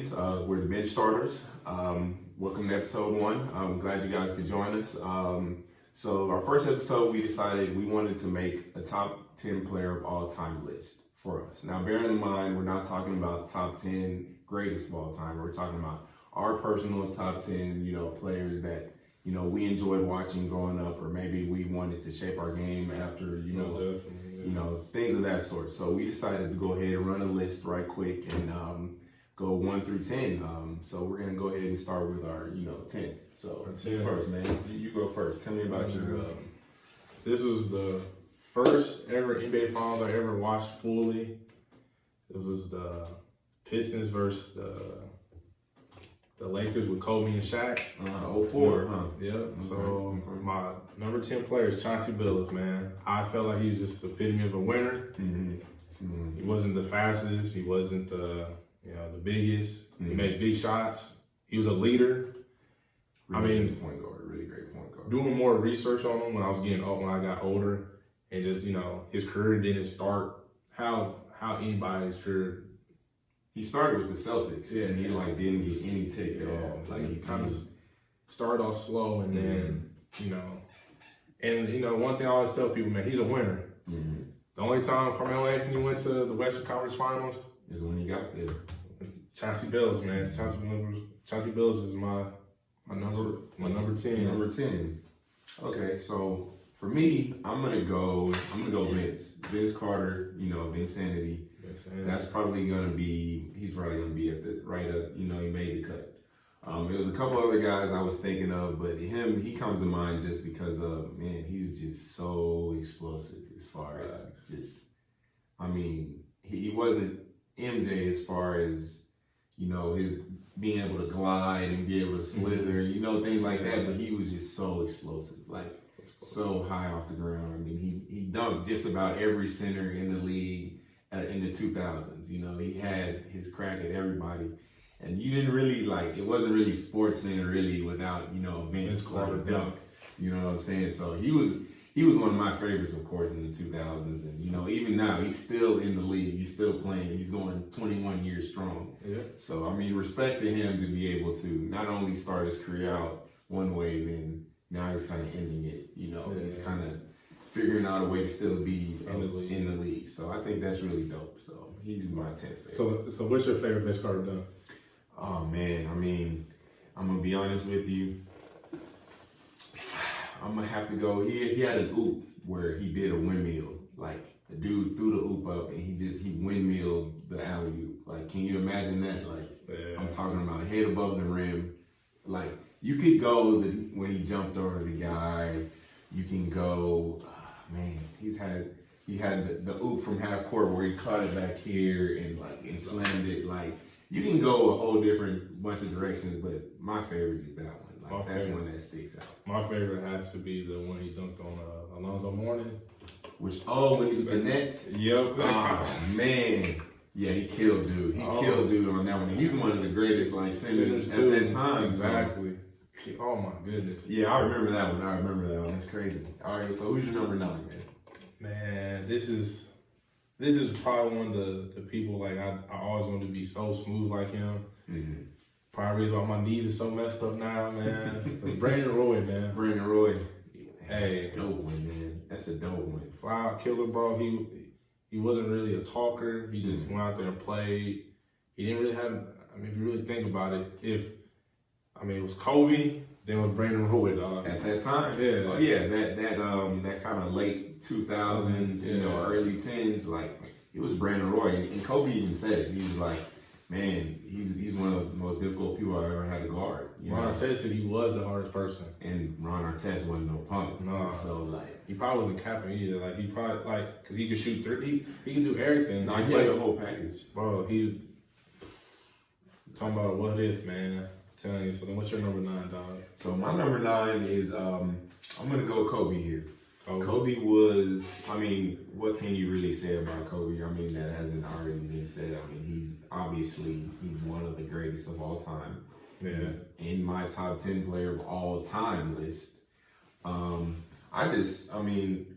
fans. We're the bench starters. Welcome to episode 1. I'm glad you guys could join us. So our first episode, we decided we wanted to make a top 10 player of all time list for us. Now, bearing in mind, we're not talking about top 10 greatest of all time. We're talking about our personal top 10, players that, we enjoyed watching growing up, or maybe we wanted to shape our game after, things of that sort. So we decided to go ahead and run a list right quick and go 1 through 10. So we're gonna go ahead and start with our, 10. So you first, man. You go first. Tell me about your. This was the first ever NBA Finals I ever watched fully. It was the Pistons versus the Lakers with Kobe and Shaq. 04, huh? Yep. So my number 10 player is Chauncey Billups, man. I felt like he was just the epitome of a winner. He wasn't the fastest. He wasn't the biggest. He made big shots. He was a leader. Really great point guard. Doing more research on him when I got older, and just his career didn't start how anybody's career. He started with the Celtics, and he didn't get any take at all. He kind of started off slow, and then one thing I always tell people, man, he's a winner. The only time Carmelo Anthony went to the Western Conference Finals is when he got there. Chauncey Billups, man. Chauncey Billups is my number 10. Number 10. Okay, so for me, I'm gonna go Vince Carter. Vinsanity. That's probably gonna be. He's probably gonna be at the right up. He made the cut. There was a couple other guys I was thinking of, but he comes to mind just because he was just so explosive as far as he wasn't MJ as far as his being able to glide and be able to slither, things like that. But he was just so explosive, so high off the ground. He dunked just about every center in the league in the 2000s. He had his crack at everybody. And you didn't really it wasn't really Sports Center really without, Vince Carter dunk. You know what I'm saying? So he was one of my favorites, of course, in the 2000s. And, even now, he's still in the league. He's still playing. He's going 21 years strong. Yeah. So, respect to him to be able to not only start his career out one way, then now he's kind of ending it. He's kind of figuring out a way to still be in the league. So, I think that's really dope. So, he's my 10th favorite. So what's your favorite Vince Carter dunk? Oh, man. I'm going to be honest with you. I'm going to have to go. He had an oop where he did a windmill. The dude threw the oop up and he windmilled the alley-oop. Can you imagine that? I'm talking about head above the rim. You could go when he jumped over the guy. You can go, he had the oop from half court where he caught it back here and slammed it. You can go a whole different bunch of directions, but my favorite is that one. That's one that sticks out. My favorite has to be the one he dunked on Alonzo Mourning. When he was the Nets? Yep. Oh, man. Yeah, he killed dude. Killed dude on that one. He's one of the greatest centers at that time. Exactly. So. Oh, my goodness. Yeah, I remember that one. That's crazy. All right, so who's your number 9, man? Man, this is probably one of the people I always wanted to be so smooth like him. Probably why my knees are so messed up now, man. Brandon Roy, man. Brandon Roy. Hey, that's a dope one, man. That's a dope one. Foul killer, bro. He wasn't really a talker. He just went out there and played. He didn't really have. If you really think about it, it was Kobe. Then with Brandon Roy, dog. At that time, yeah. Oh yeah, that kind of late 2000s, early 10s, it was Brandon Roy, and Kobe even said it. He was like, man, he's one of the most difficult people I ever had to guard. Ron Artest said he was the hardest person, and Ron Artest wasn't no punk. No, so he probably wasn't capping either. He probably because he could shoot 3. He could do everything. No, he had the whole package, bro. He talking about what if, man. Telling you. So then, what's your number 9, dog? So my number 9 is I'm gonna go Kobe here. Kobe was, what can you really say about Kobe? That hasn't already been said. He's one of the greatest of all time. Yeah. He's in my top 10 player of all time list.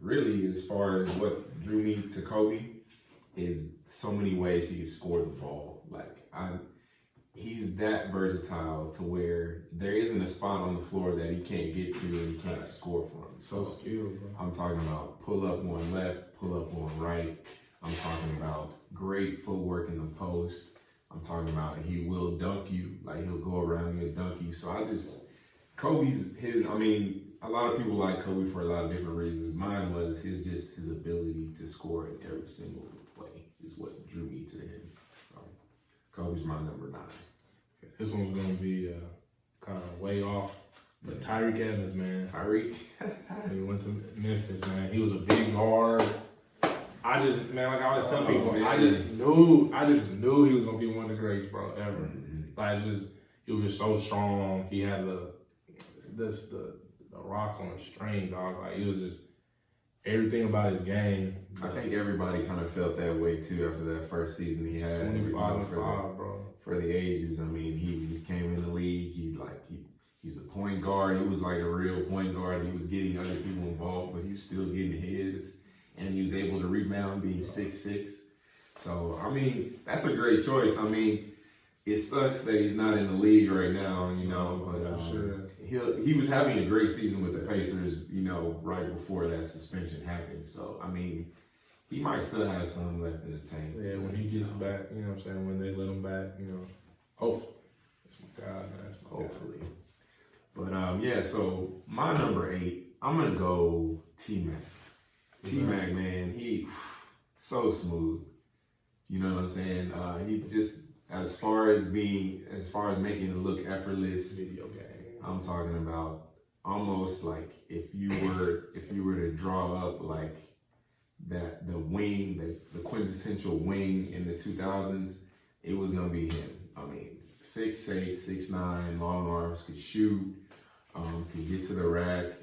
Really, as far as what drew me to Kobe is so many ways he could score the ball. he's that versatile to where there isn't a spot on the floor that he can't get to and he can't score from. So skilled, bro. I'm talking about pull up on left, pull up on right. I'm talking about great footwork in the post. I'm talking about he will dunk you, like he'll go around you and dunk you. So a lot of people like Kobe for a lot of different reasons. Mine was his ability to score in every single play is what drew me to him. Kobe's my number 9. This one's gonna be kind of way off, but Tyreke Evans, man. Tyreke, he went to Memphis, man. He was a big guard. Like I always tell people, man. I just knew he was gonna be one of the greats, bro, ever. Mm-hmm. He was just so strong. He had the rock on a string, dog. Like it was just everything about his game. I think everybody kind of felt that way too after that first season he had. 25-5, bro. For the ages, I mean, he came in the league. He's a point guard. He was like a real point guard. He was getting other people involved, but he was still getting his, and he was able to rebound, being 6'6". So I mean, that's a great choice. I mean, it sucks that he's not in the league right now, but sure. he was having a great season with the Pacers, right before that suspension happened. So I mean, he might still have some left in the tank. Yeah, when he gets back, you know what I'm saying, when they let him back, hopefully. That's my God, man. That's my Hopefully. But so my number 8, I'm gonna go T-Mac. T-Mac, man, he so smooth. You know what I'm saying? He just as far as making it look effortless. Video game. I'm talking about almost like if you were to draw up like that the quintessential wing in the 2000s, it was gonna be him. I mean, 6'8", 6'9", long arms, could shoot, could get to the rack.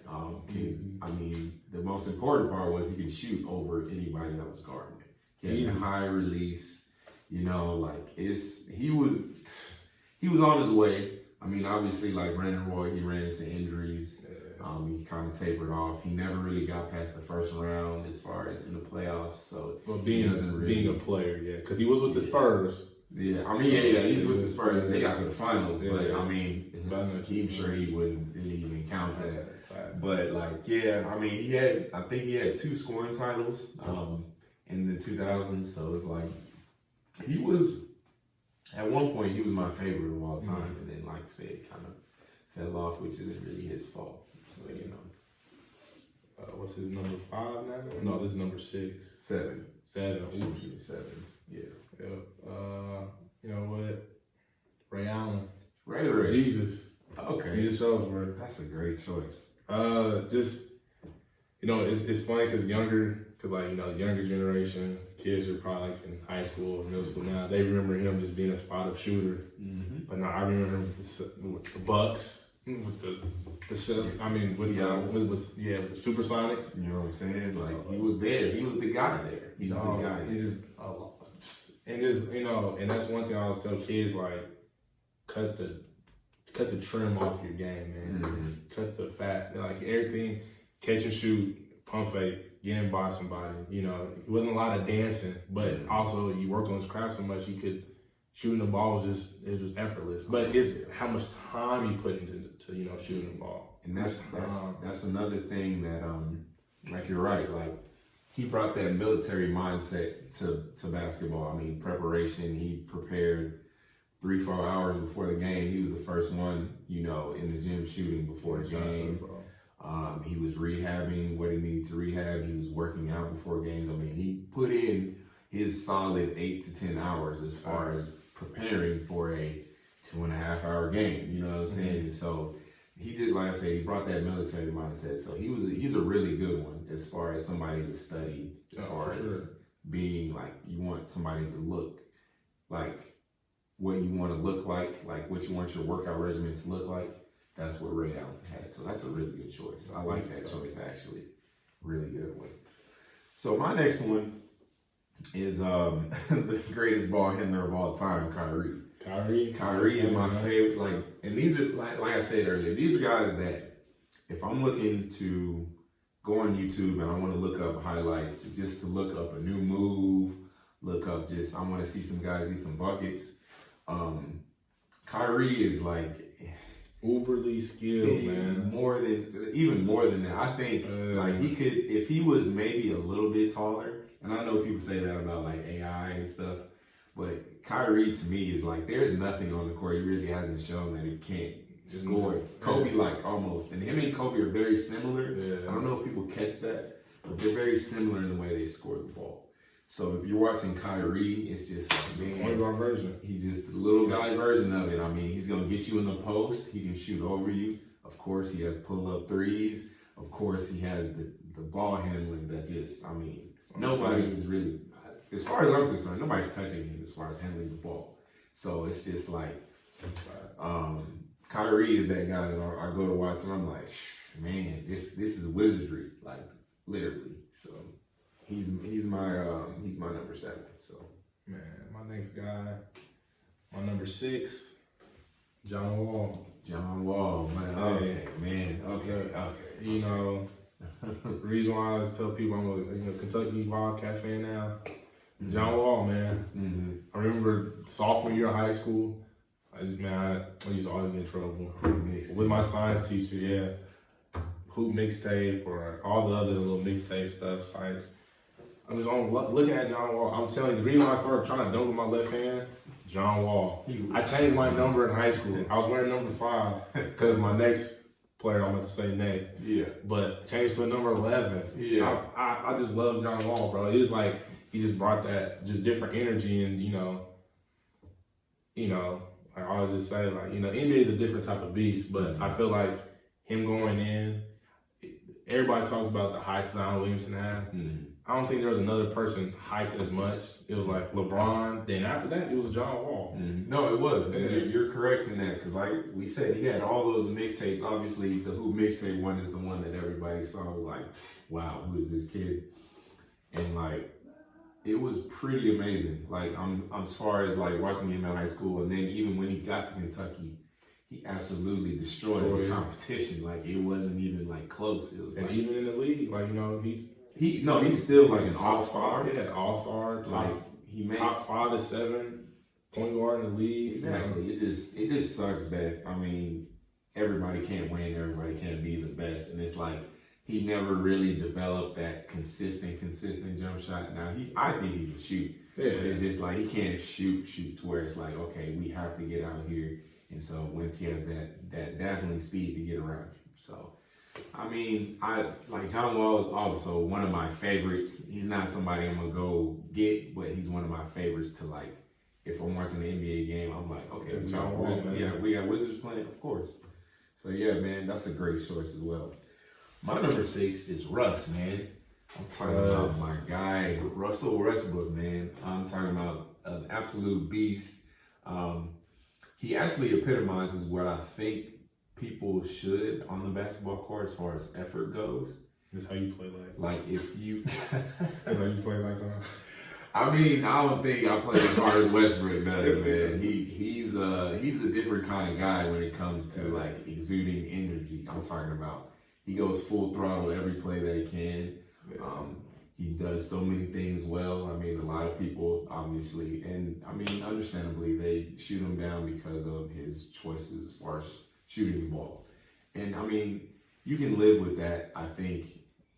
The most important part was he could shoot over anybody that was guarding him. He had a high release, he was on his way. I mean, obviously, like Brandon Roy, he ran into injuries. He kind of tapered off. He never really got past the first round as far as in the playoffs. So being a player, yeah, because he was with the Spurs. Yeah, he's with the Spurs. They got to the finals, but I'm sure he wouldn't really even count that. But I think he had 2 scoring titles in the 2000s. So it's like he was at one point he was my favorite of all time, and then like I said, it kind of fell off, which isn't really his fault. So what's his number 5 now? No, this is number 6. 7. 7. Ooh, 7. Yeah. You know what? Ray Allen. Ray. Jesus. Okay. Jesus Ellsworth. That's a great choice. It's funny because the younger generation, kids are probably like in high school or middle school now, they remember him just being a spot up shooter. Mm-hmm. But now I remember him with the Bucks, with the Celtics. I mean, with the Supersonics. You know what I'm saying? Like he was there. He was the guy there. He was the guy. And that's one thing I always tell kids, like, cut the trim off your game, man. Mm-hmm. Cut the fat, like everything, catch and shoot, pump fake, getting by somebody. It wasn't a lot of dancing, but also you worked on his craft so much you could shooting the ball was just effortless. But it's how much time you put into shooting the ball. And that's another thing that like you're right, like he brought that military mindset to basketball. I mean, preparation, he prepared 3-4 hours before the game. He was the first one, in the gym shooting before a game. He was rehabbing what he needed to rehab. He was working out before games. I mean, he put in his solid 8 to 10 hours as far as preparing for a 2.5 hour game. You know what I'm saying? Mm-hmm. And so he did, like I said, he brought that military mindset. So he's a really good one as far as somebody to study, as far as being like, you want somebody to look like what you want to look like what you want your workout regimen to look like. That's what Ray Allen had. So that's a really good choice. I like that choice, actually. Really good one. So my next one is the greatest ball handler of all time, Kyrie. Kyrie is my favorite. And these are, like I said earlier, these are guys that if I'm looking to go on YouTube and I want to look up highlights, just to look up a new move, I want to see some guys eat some buckets. Kyrie is like uberly skilled, man. Even more than that. I think like he could, if he was maybe a little bit taller. And I know people say that about like AI and stuff, but Kyrie to me is like there's nothing on the court he really hasn't shown that he can't score. Kobe like almost, and him and Kobe are very similar. I don't know if people catch that, but they're very similar in the way they score the ball. So if you're watching Kyrie, it's just like, man, point guard version. He's just the little guy version of it. I mean, he's gonna get you in the post. He can shoot over you. Of course, he has pull-up threes. Of course, he has the ball handling that just, I mean, nobody is really, as far as I'm concerned, nobody's touching him as far as handling the ball. So it's just like, Kyrie is that guy that I go to watch and I'm like, man, this is wizardry, like literally. So he's my number 7. So man, my next guy, my number 6, John Wall. John Wall, man. Okay, man. Okay. You know, the reason why I always tell people I'm a Kentucky Wildcat fan now. John Wall, man. I remember sophomore year of high school. I used to always get in trouble with my science teacher. Yeah, hoop mixtape or all the other little mixtape stuff. Science. I'm just looking at John Wall. I'm telling you, the reason why I started trying to dunk with my left hand, John Wall. I changed my number in high school. I was wearing number 5 because my next player I'm about to say next. Yeah. Like changed to a number 11. Yeah. I just love John Wall, bro. It was like he just brought that just different energy, and you know, I always just say like, NBA is a different type of beast, but I feel like him going in, everybody talks about the hype Zion Williamson had. I don't think there was another person hyped as much. It was like LeBron. Then after that, it was John Wall. No, it was. Yeah. You're correct in that because, like we said, he had all those mixtapes. Obviously, the Hoop mixtape one is the one that everybody saw. Was like, wow, who is this kid? And like, it was pretty amazing. Like, I'm as far as like watching him in high school, and then even when he got to Kentucky, he absolutely destroyed the competition. Like, it wasn't even like close. It was and like, even in the league, like he's still like an all-star. Yeah, all-star. Like he makes top 5 to 7 point guard in the league. Exactly. It just sucks that everybody can't win, everybody can't be the best, and it's like he never really developed that consistent jump shot. Now I think he can shoot, but it's just like he can't shoot to where it's like, okay, we have to get out here, and so once he has that dazzling speed to get around you, so. I like John Wall is also one of my favorites. He's not somebody I'm gonna go get, but he's one of my favorites to like. If I'm watching an NBA game, I'm like, okay, John Wall, we got Wizards playing, of course. So yeah, man, that's a great choice as well. My number 6 is Russ, man. I'm talking about my guy Russell Westbrook, man. I'm talking about an absolute beast. He actually epitomizes what I think people should on the basketball court as far as effort goes. That's how you play like if you that's how you play like I don't think I play as hard as Westbrook does, man. He's a different kind of guy when it comes to like exuding energy. I'm talking about he goes full throttle every play that he can. He does so many things well. A lot of people obviously, and understandably, they shoot him down because of his choices as far as shooting the ball. And you can live with that, I think,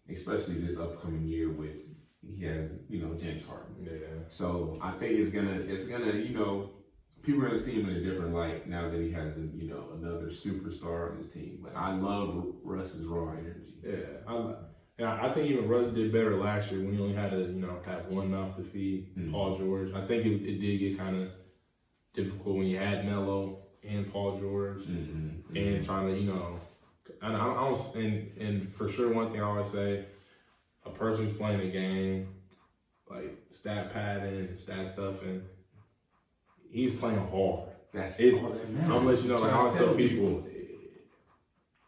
especially this upcoming year he has, James Harden. Yeah. So I think it's gonna, people are gonna see him in a different light now that he has another superstar on his team. But I love Russ's raw energy. I think even Russ did better last year when he only had to, have one mouth to feed, Paul George. I think it did get kind of difficult when you had Melo and Paul George, and trying to, and for sure one thing I always say, a person who's playing a game, like stat padding and stat stuff, and he's playing hard. That's all that matters. I'm gonna let you know, like I always tell people,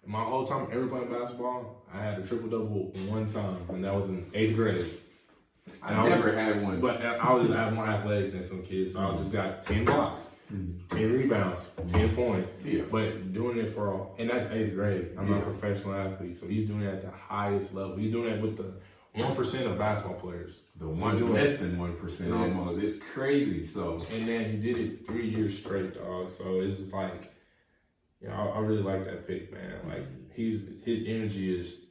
my whole time ever playing basketball, I had a triple-double one time, and that was in 8th grade. I never had one. But I was just have more athletic than some kids, so I just got 10 blocks. 10 rebounds, 10 points. Yeah. But doing it and that's 8th grade. I'm not a professional athlete. So he's doing it at the highest level. He's doing it with the 1% of basketball players. The one less than 1% almost. It's crazy. So and then he did it 3 years straight, dog. So it's just like, you know, I really like that pick, man. Like his energy is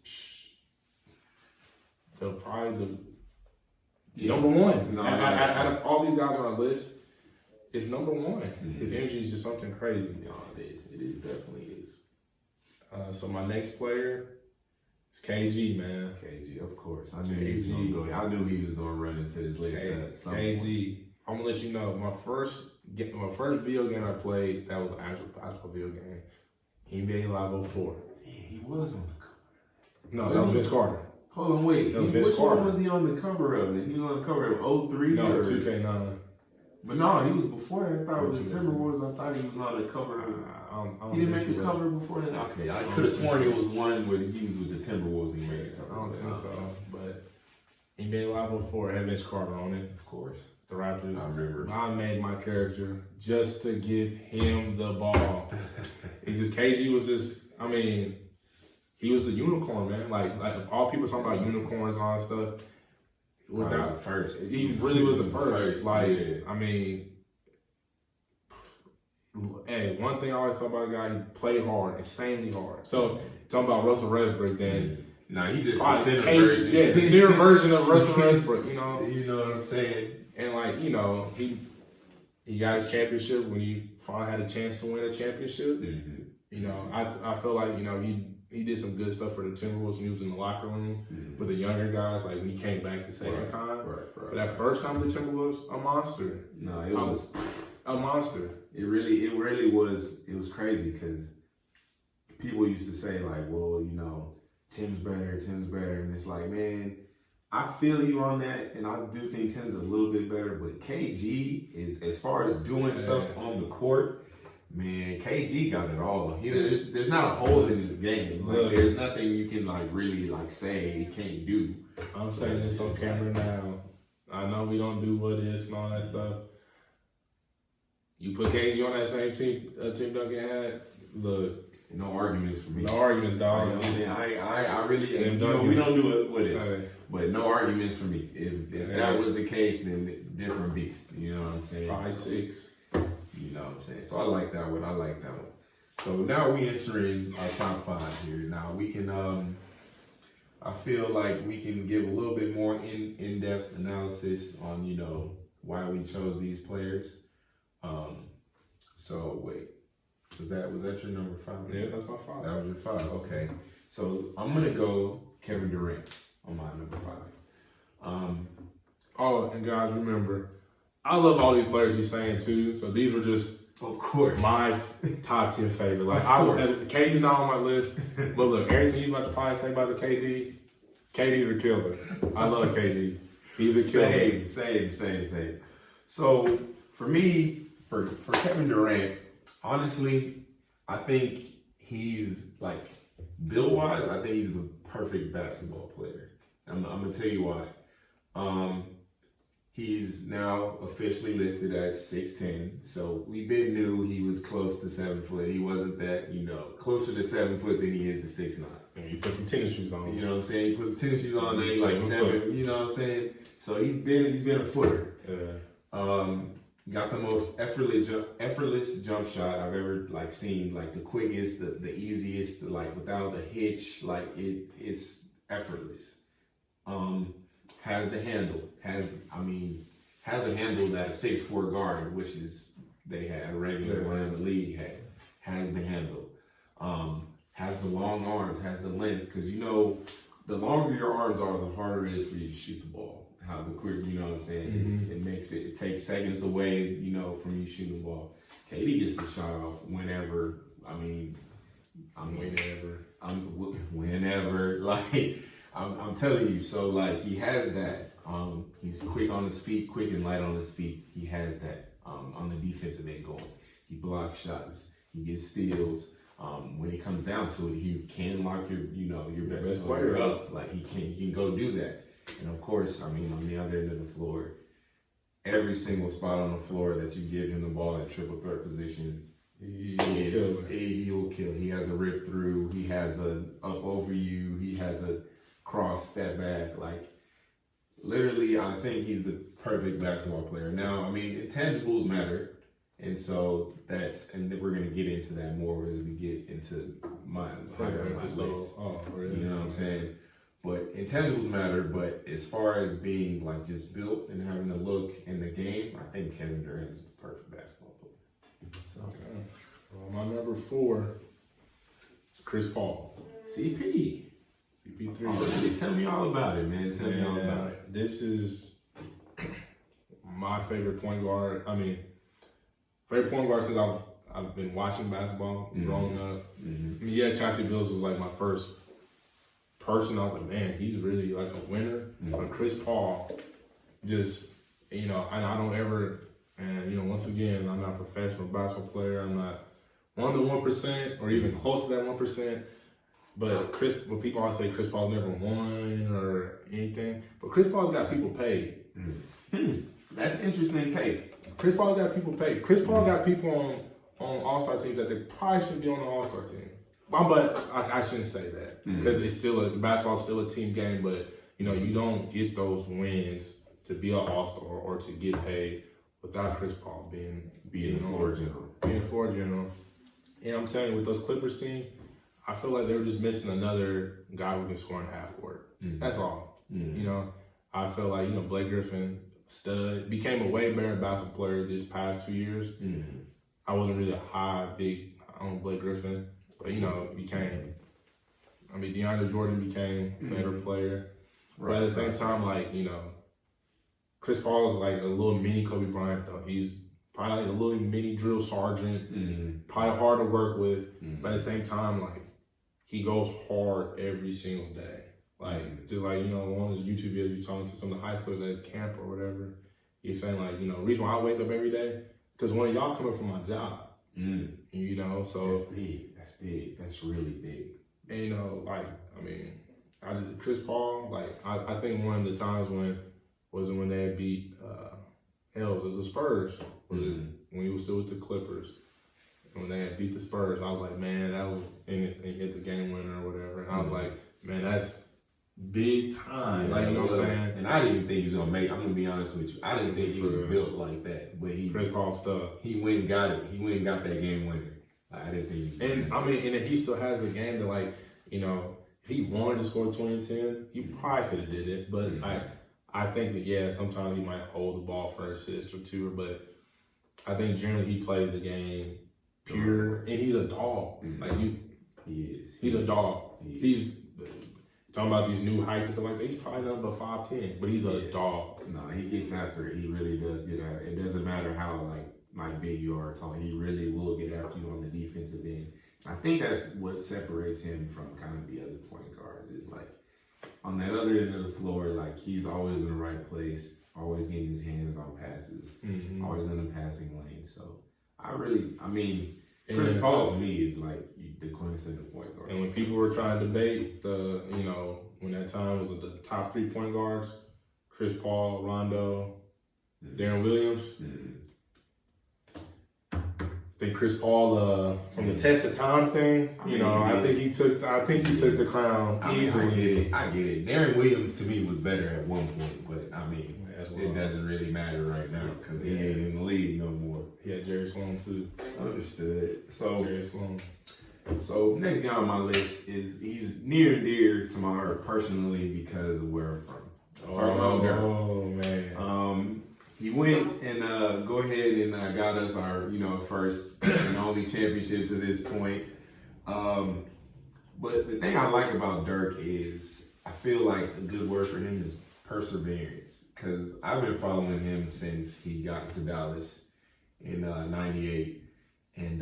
probably the number one. No, out of all these guys on our list, it's number one. His energy is just something crazy. No, it is. It is definitely is. So my next player is KG, man. KG, of course. I knew he was gonna run into his list at some point. KG. I'm gonna let you know my first video game I played that was an actual basketball video game. NBA Live 04. Yeah, he was on the cover. No, that was Vince Carter. Hold on, wait. Which one was he on the cover of? He was on the cover of 03 no, or 2K9. But no, he was before that. I thought it was the Timberwolves. I thought he was on the cover. He didn't make a cover before that. Okay, I could have sworn it was one where he was with the Timberwolves. He made a cover. I don't think so. But NBA Live 04 had Vince Carter on it. Of course. The Raptors. I remember. I made my character just to give him the ball. KG was just, I mean, he was the unicorn, man. Like if all people talking about unicorns and all that stuff, without the first, he really was the first. Like, yeah. I mean, hey, one thing I always talk about a guy, he played hard, insanely hard. So talking about Russell Westbrook, then. Nah, he just the center version. Yeah, the center version of Russell Westbrook. You know. You know what I'm saying? And like, you know, he got his championship when he finally had a chance to win a championship. Mm-hmm. You know, I feel like, you know, he did some good stuff for the Timberwolves when he was in the locker room with the younger guys, like when he came back the second time. Right. But that first time with the Timberwolves, a monster. No, it was a monster. It really was. It was crazy because people used to say like, well, you know, Tim's better, and it's like, man, I feel you on that, and I do think Tim's a little bit better, but KG is, as far as doing stuff on the court, man, KG got it all. There's not a hole in his game. Like, there's nothing you can like really like say he can't do. I'm saying this on camera now. I know we don't do what is and all that stuff. You put KG on that same team Tim Duncan had, look. No arguments for me. No arguments, dog. I really, you know, we don't do it with it. But no arguments for me. If that was the case, then different beast. You know what I'm saying? 5'6". You know what I'm saying? So I like that one. So now we entering our top 5 here. Now we can, I feel like we can give a little bit more in-depth analysis on, you know, why we chose these players. So wait. Was that your number 5? Yeah, that's my 5. That was your 5. Okay. So I'm gonna go Kevin Durant on my number 5. Oh, and guys, remember, I love all these players you're saying too. So these were just, of course, my top 10 favorite. Like, KD's not on my list, but look, everything you're about to probably say about the KD's a killer. I love KD. He's a killer. Same. So for me, for Kevin Durant, honestly, I think he's like build wise. I think he's the perfect basketball player. I'm gonna tell you why. He's now officially listed at 6'10", so we been knew he was close to 7 foot. He wasn't that, you know, closer to 7 foot than he is to 6'9". And you put the tennis shoes on. You know what I'm saying? You put the tennis shoes on, then he's like 7. You know what I'm saying? So he's been a footer. Yeah. Got the most effortless jump shot I've ever like seen. Like the quickest, the easiest, like without a hitch. Like it's effortless. Has the handle. Has a handle that a 6'4" guard, which is they had a regular one in the league had. Has the handle. Has the long arms. Has the length. Because you know, the longer your arms are, the harder it is for you to shoot the ball. How the quicker, you know what I'm saying? It takes seconds away, you know, from you shooting the ball. KD gets the shot off whenever. Whenever. Like I'm telling you. So like he has that. He's quick on his feet, quick and light on his feet. He has that on the defensive end going. He blocks shots. He gets steals. When it comes down to it, he can lock your best player up. Like he can go do that. And of course, on the other end of the floor, every single spot on the floor that you give him the ball at triple threat position, he will kill. He has a rip through. He has a up over you. He has a cross step back. Like literally, I think he's the perfect basketball player. Now, I mean, intangibles matter. And so and we're going to get into that more as we get into my list. Really? You know what I'm saying? But intangibles matter, but as far as being like just built and having the look in the game, I think Kevin Durant is the perfect basketball player. So, okay. Well, my number 4 is Chris Paul. CP3. Oh, tell me all about it, man. Tell me all about it. This is my favorite point guard. I mean, favorite point guard since I've been watching basketball growing up. Mm-hmm. I mean, yeah, Chauncey Billups was like my first person. I was like, man, he's really like a winner. Mm-hmm. But Chris Paul, just, you know, I don't ever, and, you know, once again, I'm not a professional basketball player. I'm not one of the 1% or even close to that 1%. But people always say Chris Paul's never won or anything. But Chris Paul's got people paid. That's an interesting take. Chris Paul got people paid. Chris Paul got people on All-Star teams that they probably should be on the All-Star team. But I shouldn't say that because it's still basketball's still a team game. But you know, you don't get those wins to be an All-Star or to get paid without Chris Paul being the floor general. Being the floor general. And I'm saying with those Clippers team, I feel like they were just missing another guy who can score in half court. That's all. You know, I feel like, you know, Blake Griffin, stud, became a way better basketball player this past 2 years. I wasn't really big on Blake Griffin, but, you know, DeAndre Jordan became a better player. Right. But at the same time, like, you know, Chris Paul is like a little mini Kobe Bryant, though. He's probably like a little mini drill sergeant, probably hard to work with, but at the same time, like, he goes hard every single day. Like, just like, you know, one of those YouTube videos you're talking to some of the high schoolers at his camp or whatever, you're saying, like, you know, the reason why I wake up every day, because one of y'all coming from my job. You know, so. That's big. That's big. That's really big. And, you know, like, I mean, Chris Paul, like, I think one of the times when they had beat, it was the Spurs, when he was still with the Clippers. When they had beat the Spurs, I was like, man, that was, and hit the game winner or whatever. And I was like, man, that's big time. Yeah, like, you know what I'm saying? And I didn't even think he was going to make it. I'm going to be honest with you. I didn't think he was built like that. But Chris Paul stuff. He went and got it. He went and got that game winner. I didn't think he was going to make it. And if he still has a game that, like, you know, if he wanted to score 20 and 10, he probably could have did it. But I think that, yeah, sometimes he might hold the ball for an assist or two. But I think generally he plays the game pure, and he's a dog. Like he is. He's a dog. He's talking about these new heights and stuff like that. He's probably nothing but 5'10", but he's a dog. No, he gets after it. He really does get after it. It doesn't matter how like big you are or tall. He really will get after you on the defensive end. I think that's what separates him from kind of the other point guards. Is like on that other end of the floor, like he's always in the right place, always getting his hands on passes, always in the passing lane. So Chris Paul to me is like the quintessential point guard. And when people were trying to debate when that time was the top 3 point guards, Chris Paul, Rondo, Darren Williams. I think Chris Paul, from the test of time thing, I think he took the crown easily. I get it. Darren Williams to me was better at one point, but it doesn't really matter right now because he ain't in the league no more. Yeah, Jerry Sloan too. Understood. So Jerry Sloan. So next guy on my list he's near and dear to my heart personally because of where I'm from. Oh man. He went and go ahead and got us our first and only championship to this point. But the thing I like about Dirk is I feel like a good word for him is perseverance, because I've been following him since he got to Dallas in '98, and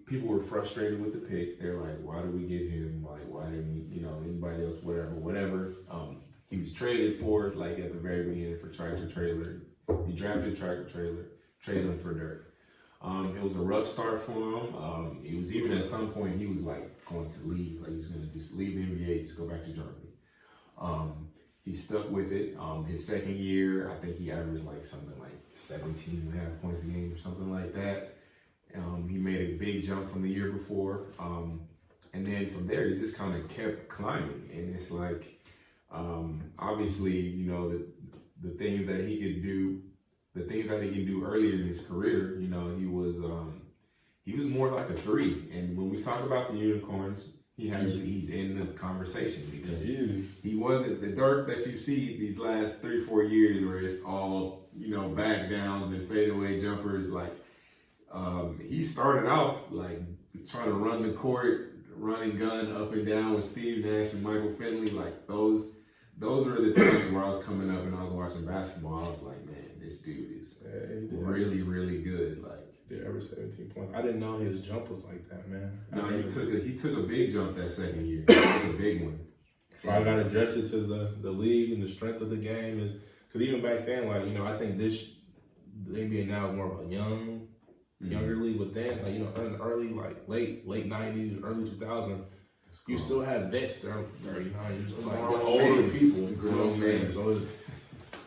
people were frustrated with the pick. They're like, why did we get him? Like, why didn't we, anybody else, whatever. He was traded for at the very beginning for Tractor Trailer. He drafted Tractor Trailer, traded him for Dirk. It was a rough start for him. It was even at some point he was going to leave. He was going to just leave the NBA, just go back to Germany. He stuck with it. His second year, I think he averaged something like 17.5 points a game or something like that. He made a big jump from the year before. And then from there, he just kind of kept climbing. And it's Obviously, you know, the things that he could do, the things that he can do earlier in his career, you know, he was more like a 3. And when we talk about the unicorns, he's in the conversation because he wasn't the Dirk that you see these last 3-4 years where it's all, you know, back downs and fadeaway jumpers. Like, he started off like trying to run the court, run and gun up and down with Steve Nash and Michael Finley. Like those were the times where I was coming up and I was watching basketball. I was like, man, this dude is really, really good. Like, did average 17 points. I didn't know his jump was like that, man. No, he took a big jump that second year. He took a big one. I got adjusted to the league and the strength of the game is because even back then, like, you know, I think the NBA now is more of a younger league. But then, like, you know, in the early, like late 90s, early 2000s, you still had vets that are 39 years old, like older people, grown men. So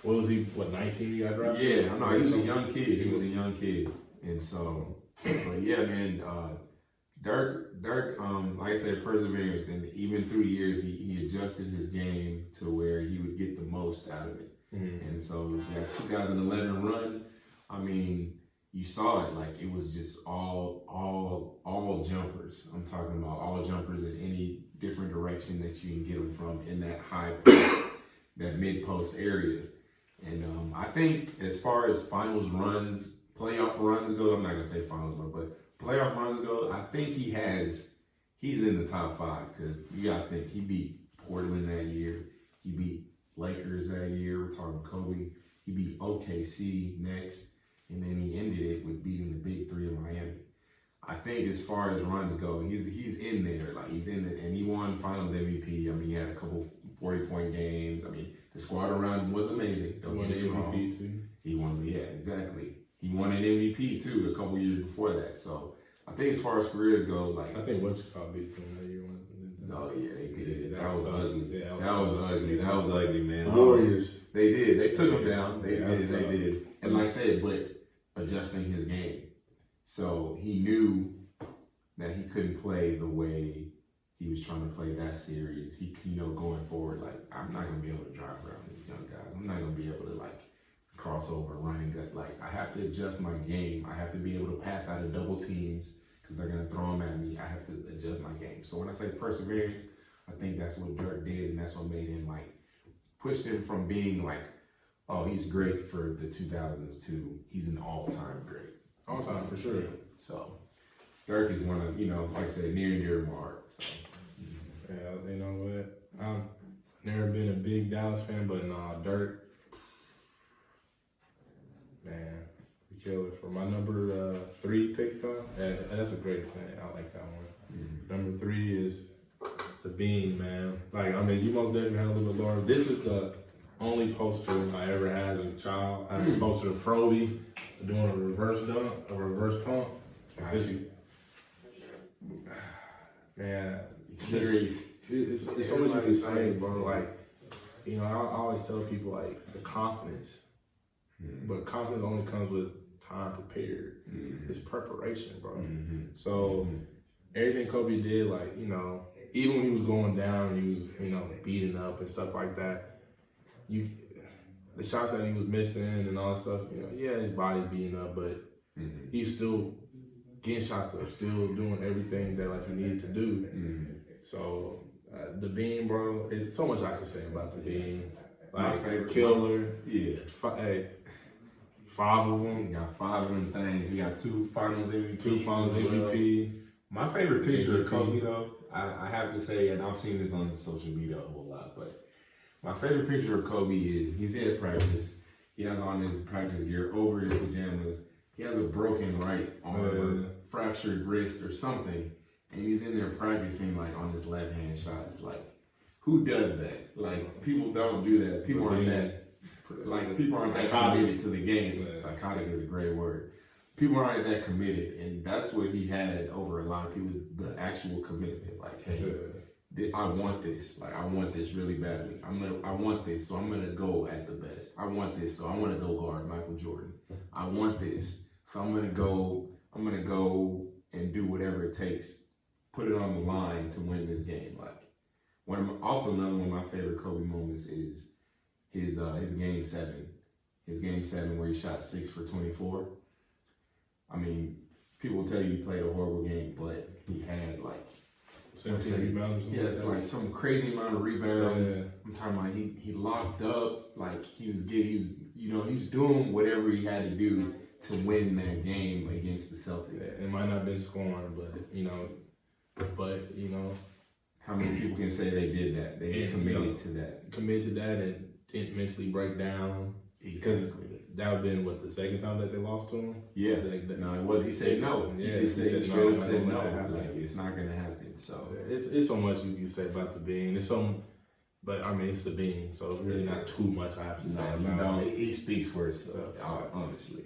what was he? 19? You got drafted? Yeah, I know. He was a young kid. And so, but yeah, man, Dirk, like I said, perseverance, and even through the years, he adjusted his game to where he would get the most out of it. Mm-hmm. And so that 2011 run, I mean, you saw it, like it was just all jumpers. I'm talking about all jumpers in any different direction that you can get them from in that high post, that mid post area. And I think as far as finals runs, playoff runs go, I'm not gonna say finals run, but playoff runs go, I think he's in the top 5 because you gotta think he beat Portland that year, he beat Lakers that year. We're talking Kobe. He beat OKC next, and then he ended it with beating the Big 3 of Miami. I think as far as runs go, he's in there, like he's in it, and he won Finals MVP. I mean, he had a couple 40-point games. I mean, the squad around him was amazing. He won the MVP too. He won, yeah, exactly. He won an MVP too a couple years before that. So I think as far as careers go, like I think Wichita beat them that year. No, yeah, they did. Yeah, that was ugly. Yeah, that was ugly, man. The Warriors. They did. They took him down. They did. And like I said, but adjusting his game. So he knew that he couldn't play the way he was trying to play that series. He, going forward, like, I'm not going to be able to drive around these young guys. I'm not going to be able to, like, cross over, run and gut. Like, I have to adjust my game. I have to be able to pass out of double teams because they're going to throw them at me. I have to adjust my game. So when I say perseverance, I think that's what Dirk did, and that's what made him, like, pushed him from being, like, oh, he's great for the 2000s to he's an all-time great. All-time, for sure. So Dirk is one of, like I said, near and dear to my heart. So. Yeah, you know what? I've never been a big Dallas fan, but Dirk, man, he killed it. For my number 3 pick, though, that's a great plan. I like that one. Mm-hmm. Number 3 is the Bean, man. Like, I mean, you most definitely had a little bit lower. This is the only poster I ever had as a child. I had a poster of Froby doing a reverse dunk, a reverse pump. Man, it's so much you can say, bro. Like, I always tell people, like, the confidence, but confidence only comes with time prepared. It's preparation, bro. So everything Kobe did, like, even when he was going down, he was, beating up and stuff like that. The shots that he was missing and all that stuff, his body beating up, but he's still getting shots up, still doing everything that, like, he needed to do. So the Bean, bro, there's so much I can say about the Bean. Like, favorite killer. Yeah. 5 of them. He got 5 of them things. He got 2 Finals MVP. 2 Finals MVP. My favorite picture of Kobe, though, I have to say, and I've seen this on social media a whole lot, but my favorite picture of Kobe is he's at practice. He has on his practice gear over his pajamas. He has a broken right arm, fractured wrist or something, and he's in there practicing, like, on his left-hand shots. Like, who does that? Like, people don't do that. People aren't that committed to the game. Psychotic is a great word. People aren't that committed, and that's what he had over a lot of people, is the actual commitment. Like, hey, I want this. Like, I want this really badly. I want this, so I'm gonna go at the best. I want this, so I want to go guard Michael Jordan. I want this, so I'm gonna go and do whatever it takes, put it on the line to win this game. Like, Also another one of my favorite Kobe moments is his game 7. His game 7 where he shot 6 for 24. I mean, people will tell you he played a horrible game, but he had like 17 rebounds. Yes, like some crazy amount of rebounds. Yeah. I'm talking about he locked up, like he was doing whatever he had to do to win that game against the Celtics. It might not have been scoring, but how many people can say they did that? They committed to that. Committed to that and didn't mentally break down. Exactly. That would have been the second time that they lost to him. Yeah. No, it was. He said no. Yeah, he just said no. Like it's not gonna happen. So it's so much you can say about the Bean. But I mean it's the Bean, so it's really not too much I have to say about it. He speaks for himself, honestly.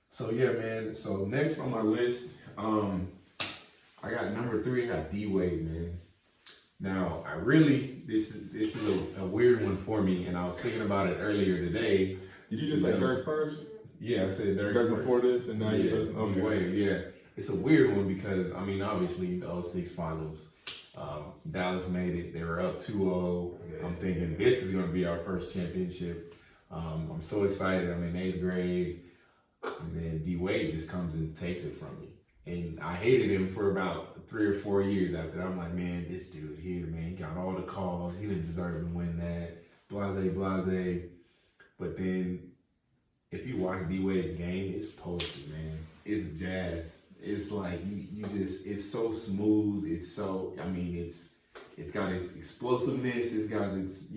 So yeah, man. So next on my list, I got number 3. I got D Wade, man. Now this is a weird one for me, and I was thinking about it earlier today. Did you just say Dirk first? Yeah, I said Dirk first. Before this, and now you D Wade. Yeah, it's a weird one because I mean, obviously the 06 finals, Dallas made it. They were up 2-0. Yeah. I'm thinking this is going to be our first championship. I'm so excited. I'm in 8th grade, and then D Wade just comes and takes it from me. And I hated him for about 3 or 4 years after that. I'm like, man, this dude here, man, he got all the calls. He didn't deserve to win that. Blase. But then, if you watch D Wade's game, it's poetry, man. It's jazz. It's like you just, it's so smooth. It's so, I mean, it's got its explosiveness. It's got its,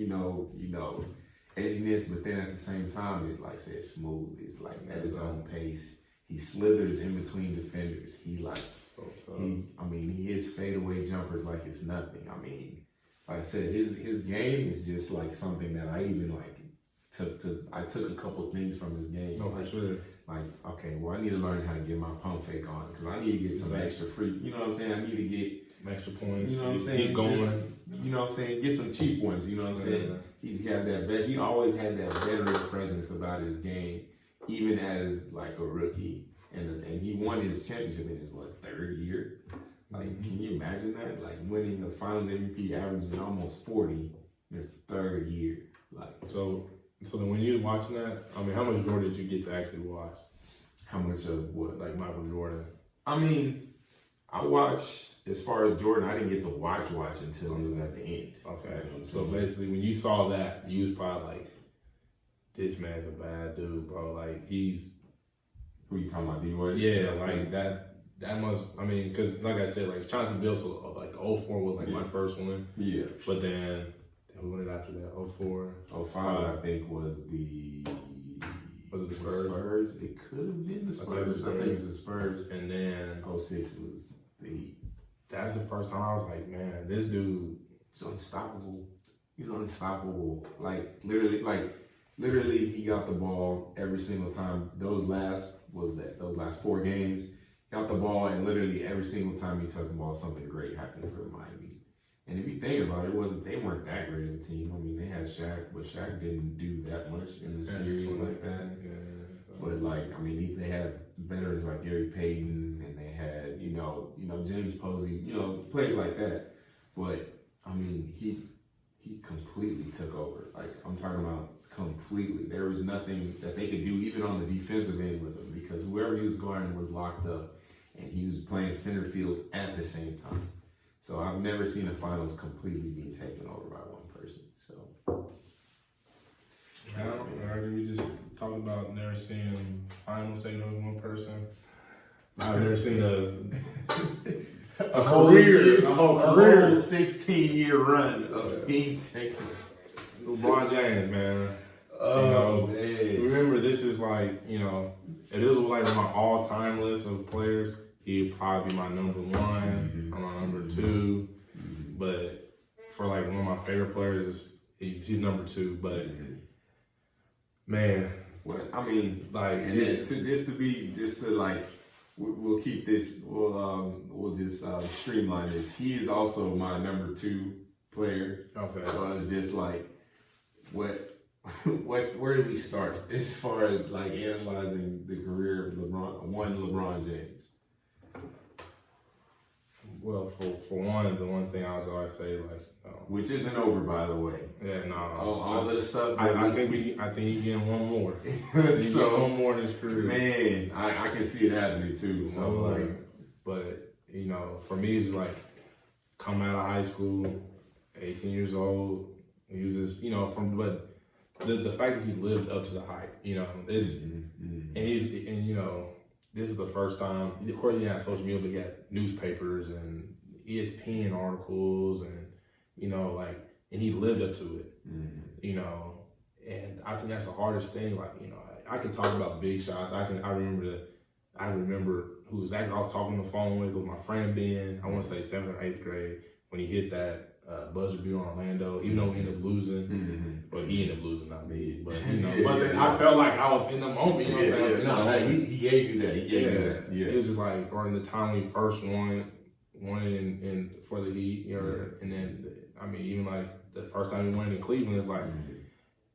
edginess. But then at the same time, it's like I said, smooth. It's like at his own pace. He slithers in between defenders. He hits fadeaway jumpers like it's nothing. I mean, like I said, his game is just like something that I even like I took a couple things from his game. Oh, for sure. Like, okay, well, I need to learn how to get my pump fake on because I need to get some extra free. You know what I'm saying? I need to get some extra points. You know what I'm saying? Keep going. You know what I'm saying? Get some cheap ones. You know what I'm saying? He always had that veteran presence about his game, even as like a rookie. And he won his championship in his 3rd year. Like, can you imagine that? Like winning the Finals MVP, averaging almost 40 in your 3rd year. Like, so then when you were watching that, I mean, how much Jordan did you get to actually watch? How much of what? Like Michael Jordan. I mean, I watched, as far as Jordan, I didn't get to watch until it was at the end. Okay. You know so basically, when you saw that, you was probably like, this man's a bad dude, bro. Like, he's... Who you talking about, D Wade? Yeah, like that must, I mean, because like I said, like Chauncey Billups, like the 04 was like my first one. Yeah. But then, who won it after that? 04? 05, I think, was the... Was it the Spurs? It could have been the Spurs. I think it was the Spurs. And then 06 was the Heat. That's the first time I was like, man, this dude is unstoppable. He's unstoppable. Literally, he got the ball every single time. Those last 4 games, got the ball, and literally every single time he touched the ball, something great happened for Miami. And if you think about it, they weren't that great of a team. I mean, they had Shaq, but Shaq didn't do that much in the series like that. Yeah. But they had veterans like Gary Payton, and they had James Posey, players like that. But I mean, he completely took over. Like, I'm talking about completely. There was nothing that they could do even on the defensive end with him because whoever he was guarding was locked up, and he was playing center field at the same time. So I've never seen a finals completely being taken over by one person. So we just talked about never seeing finals taken over one person. I've never seen a whole career 16-year run of being taken. LeBron James, man. Man. Remember, this is like, if it was like my all-time list of players, he'd probably be my number 1 or my number 2. But for like one of my favorite players, he's number 2. But man, well, I mean, like, and then we'll keep this. We'll just streamline this. He is also my number 2 player. Okay. So it's just like, where do we start as far as like analyzing the career of LeBron James? Well, for one, the one thing I was always say, like, which isn't over, by the way. Yeah, no. All of the stuff. I think he's getting one more. So one more in his career. Man, I can see it happening too. So but you know, for me, it's like come out of high school, 18 years old. He was just, you know, but the fact that he lived up to the hype, you know, this, and you know, this is the first time. Of course, he had social media, but he had newspapers and ESPN articles, and you know, like, and he lived up to it, you know, and I think that's the hardest thing. Like, you know, I can talk about big shots. I remember who exactly I was talking on the phone with my friend Ben. I want to say 7th or 8th grade when he hit that buzzer beater on Orlando. Even though we ended up losing, but he ended up losing, not me. But you know, but then I felt like I was in the moment. You know what I'm saying? He gave you that. He gave you that. Yeah. It was just like around the time we first won in for the Heat, you know, and then I mean even like the first time we won in Cleveland, it's like.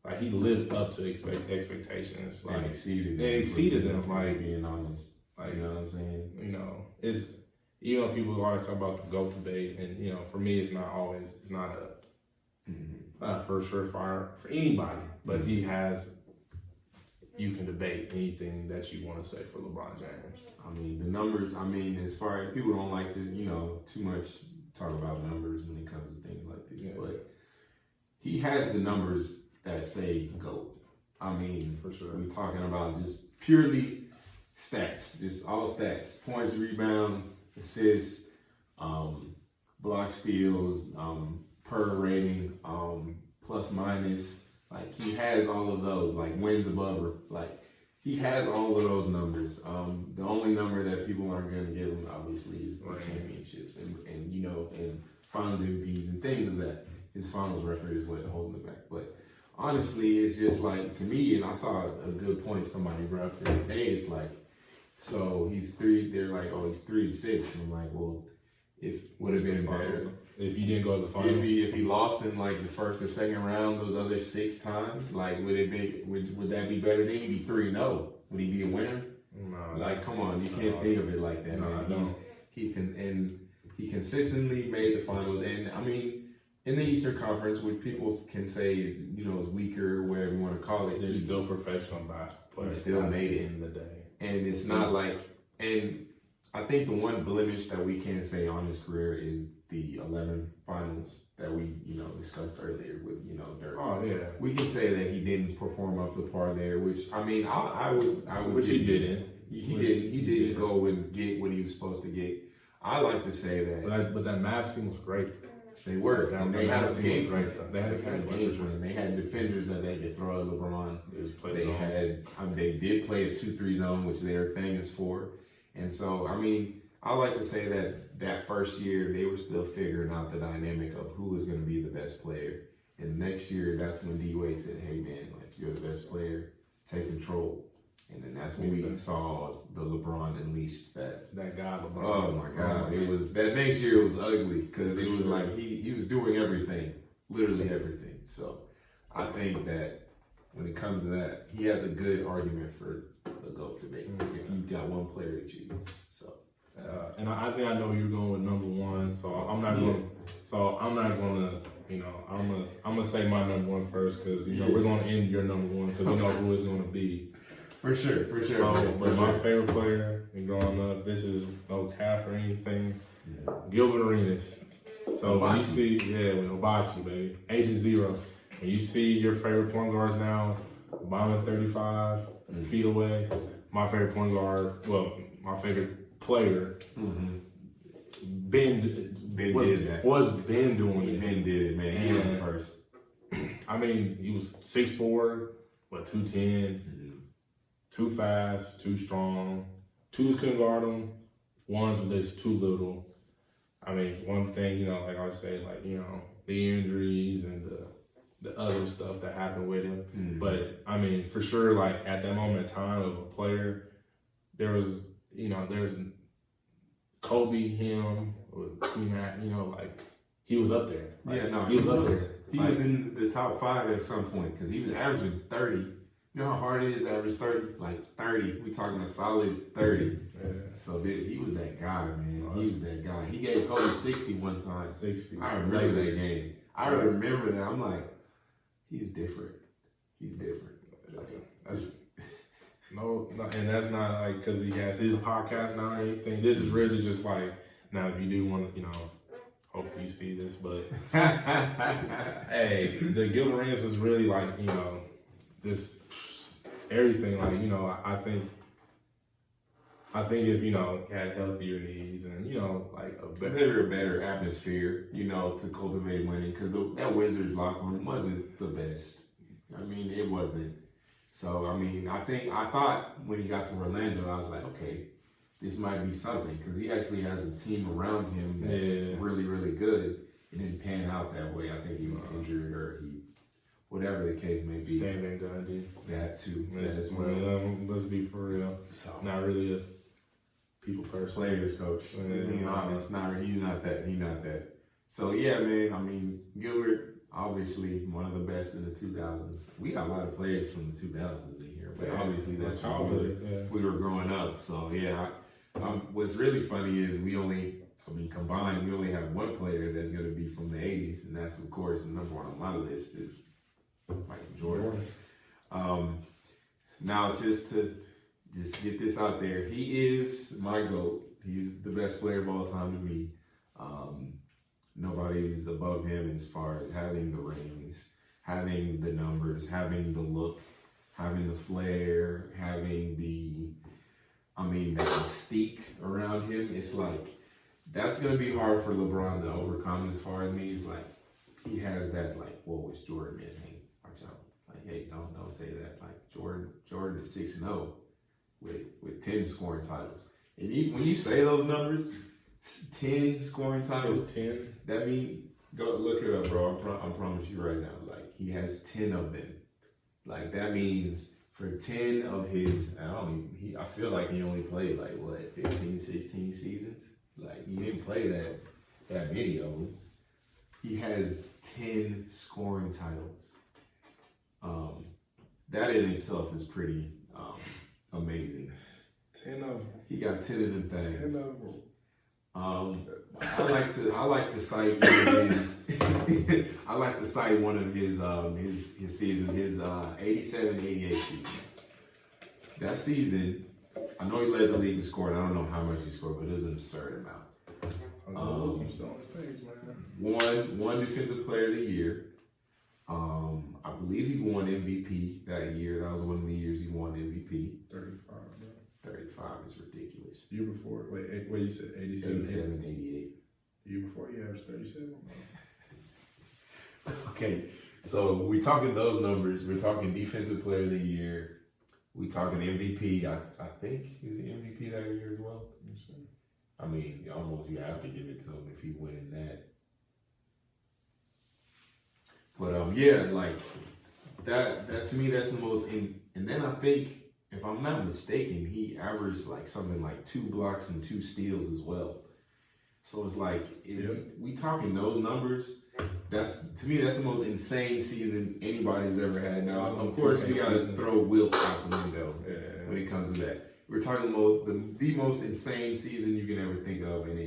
Like he lived up to expectations, like and exceeded them. Like being honest, like you know what I'm saying. You know, it's you know people always talk about the GOAT debate, and you know for me it's not a for sure fire for anybody, but he has. You can debate anything that you want to say for LeBron James. I mean the numbers. I mean as far as people don't like to too much talk about numbers when it comes to things like this, but he has the numbers that say GOAT. I mean, for sure. We're talking about just purely stats, just all stats, points, rebounds, assists, block steals, per rating, plus minus. Like he has all of those, like wins above, like he has all of those numbers. The only number that people aren't going to give him, obviously, is the championships and you know, and finals MVPs and things of that. His finals record is what holds him back, but. Honestly, it's just like, to me, and I saw a good point somebody brought up the other day, it's like, so they're like, oh, he's 3-6. And I'm like, well, if would have been better. If he didn't go to the finals? If he lost in like the first or second round those other 6 times, like would that be better? Then he'd be 3-0. Would he be a winner? No. Like, come on, you can't think of it like that, man. He consistently made the finals, and I mean, in the Eastern Conference, which people can say, you know, is weaker, whatever you want to call it. They're still professional basketball players. He still made it in the day. And it's not like, and I think the one blemish that we can say on his career is the 11 finals that we, you know, discussed earlier with, you know, Dirk. Oh, yeah. We can say that he didn't perform up to par there, which, I mean, I would. Which he didn't. He didn't go and get what he was supposed to get. I like to say that. But that Mavs team was great. They were. And they had a game plan. They had a game plan. They had defenders that they could throw at LeBron. They did play a 2-3 zone, which they're famous for. And so, I mean, I like to say that first year, they were still figuring out the dynamic of who was going to be the best player. And next year, that's when D-Wade said, hey, man, like, you're the best player. Take control. And then that's when we saw the LeBron unleashed that guy LeBron. Oh my God! It was that next year. It was ugly because it was like he was doing everything, literally everything. So I think that when it comes to that, he has a good argument for the GOAT debate if you got one player to choose. So and I think I know you're going with number one. So I'm not going. So I'm not going to. You know, I'm gonna say my number one first because you know we're gonna end your number one because we know who it's gonna be. For sure. So, but my favorite player growing up, this is no cap or anything, Gilbert Arenas. So when you see, with Hibachi, baby, Agent Zero. When you see your favorite point guards now, bombing 35 feet away, my favorite point guard, my favorite player, Ben did that. Was Ben doing it? Ben did it, man. He was the first. I mean, he was 6'4", 210. Too fast, too strong. Twos couldn't guard him. Ones was just too little. I mean, one thing, you know, like I say, like, you know, the injuries and the other stuff that happened with him. But, I mean, for sure, like, at that moment in time of a player, there's Kobe, him, T-Mac, you know, like, he was up there. Like, he was up there. He was in the top 5 at some point because he was averaging 30. You know how hard it is to average 30? Like 30. We talking a solid 30. Yeah. So he was that guy, man. He was that guy. He gave Kobe 60 one time. 60. I remember that game. I remember that. I'm like, he's different. He's different. That's, no, and that's not like because he has his podcast now or anything. This is really just like, now if you do want to, you know, hopefully you see this, but hey, the Gilbert Arenas was really like, you know, just everything. Like, you know, I think if, you know, had healthier knees and, you know, like a better atmosphere, you know, to cultivate winning, because that Wizards locker room wasn't the best. I mean, it wasn't. So, I mean, I thought when he got to Orlando, I was like, okay, this might be something, because he actually has a team around him that's really, really good. It didn't pan out that way. I think he was injured or whatever the case may be. Stan Van Gundy. That too. Yeah, that as well. Let's be for real. So, not really a people person. Players coach. Being honest, he's not that. So yeah, man. I mean, Gilbert, obviously one of the best in the 2000s. We got a lot of players from the 2000s in here, but obviously that's how we were growing up. So yeah, what's really funny is combined, we only have one player that's going to be from the 80s, and that's, of course, the number one on my list is Michael Jordan. Now, just to get this out there, he is my GOAT. He's the best player of all time to me. Nobody's above him as far as having the rings, having the numbers, having the look, having the flair, having the mystique around him. It's like, that's going to be hard for LeBron to overcome as far as me. It's like, he has that, like, whoa, it's Jordan, man. Hey, watch out. Like, hey, don't say that. Like, Jordan is 6-0 with 10 scoring titles. And when you say those numbers, 10 scoring titles, 10. That means, go look it up, bro. I promise you right now. Like, he has 10 of them. Like, that means for 10 of his, I feel like he only played, like, 15, 16 seasons? Like, he didn't play that many of them. He has 10 scoring titles. That in itself is pretty amazing. 10 of them. He got 10 of them things. 10 of them. I like to cite one of his season, his 87-88 season. That season, I know he led the league in scoring. I don't know how much he scored, but it was an absurd amount. One defensive player of the year. I believe he won MVP that year. That was one of the years he won MVP. 35, bro. 35 is ridiculous. Year before, wait, you said 87? 87, 88. Year before, he averaged 37? Okay, so we're talking those numbers. We're talking defensive player of the year. We're talking MVP. I think he was the MVP that year as well. I mean, almost you have to give it to him if he win that. But yeah, like that to me, that's the most. And then I think, if I'm not mistaken, he averaged like something like 2 blocks and 2 steals as well. So it's like, we talking those numbers, to me that's the most insane season anybody's ever had. Now, of course, you got to throw Wilt out the window when it comes to that. We're talking about the most insane season you can ever think of, and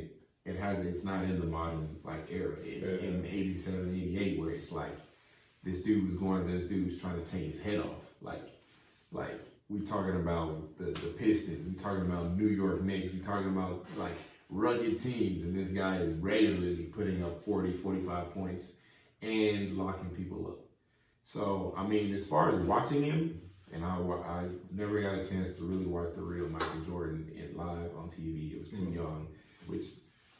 it's not in the modern like era. It's in 87, 88, where it's like this dude was going to this dude's trying to take his head off. Like we talking about the Pistons, we talking about New York Knicks, we talking about like rugged teams, and this guy is regularly putting up 40, 45 points and locking people up. So, I mean, as far as watching him, and I never got a chance to really watch the real Michael Jordan live on TV. It was too young. Which,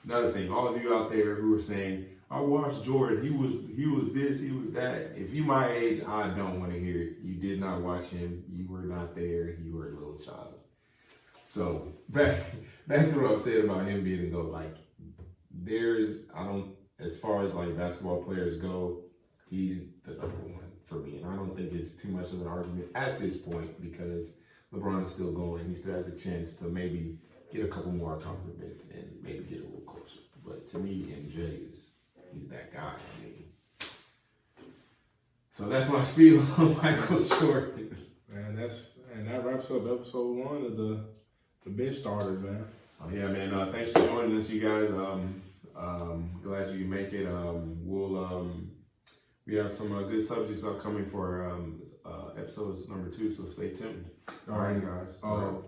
another thing, all of you out there who are saying, I watched Jordan, he was this, he was that. If you my age, I don't want to hear it. You did not watch him. You were not there. You were a little child. So, back to what I said about him being a GOAT. Like, as far as like basketball players go, he's the number one for me. And I don't think it's too much of an argument at this point, because LeBron is still going. He still has a chance to maybe get a couple more accomplishments and maybe get a little closer. But to me, MJ he's that guy. I mean, so that's my spiel on Michael Jordan. And that wraps up episode 1 of the bench starters, man. Oh yeah, man. Thanks for joining us, you guys. Glad you can make it. We have some good subjects upcoming for episodes number 2, so stay tuned. All right, guys.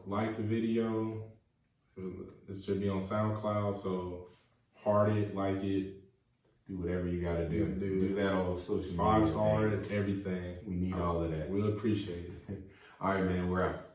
Like the video. It should be on SoundCloud, so heart it, like it. Do whatever you gotta do. Do that on social media. 5-star it, everything. We need all of that. We'll appreciate it. All right, man. We're out.